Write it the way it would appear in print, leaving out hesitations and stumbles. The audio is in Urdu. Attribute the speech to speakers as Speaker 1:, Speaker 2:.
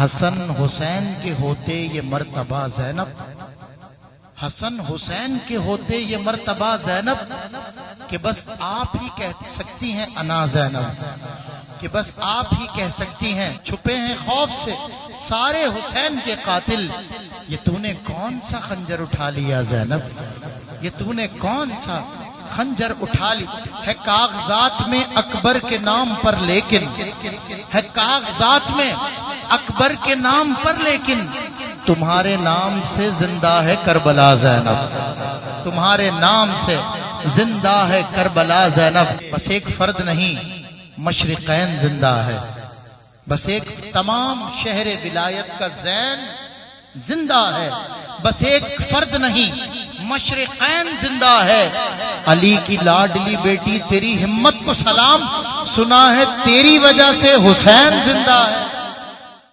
Speaker 1: حسن حسین کے ہوتے یہ مرتبہ زینب، حسن حسین کے ہوتے یہ مرتبہ زینب، کہ بس آپ ہی کہہ سکتی ہیں انا زینب، کہ بس آپ ہی کہہ سکتی ہیں چھپے ہیں خوف سے سارے حسین کے قاتل، یہ تو نے کون سا خنجر اٹھا لیا زینب، یہ تو نے کون سا خنجر اٹھا لی، ہے کاغذات میں اکبر کے نام پر لیکن، ہے کاغذات میں اکبر کے نام پر لیکن، تمہارے نام سے زندہ ہے کربلا زینب، تمہارے نام سے زندہ ہے کربلا زینب۔ بس ایک فرد نہیں مشرقین زندہ ہے، بس ایک تمام شہر ولایت کا زین زندہ ہے، بس ایک فرد نہیں مشرقین زندہ ہے۔ علی کی لاڈلی بیٹی تیری ہمت کو سلام، سنا ہے تیری وجہ سے حسین زندہ ہے۔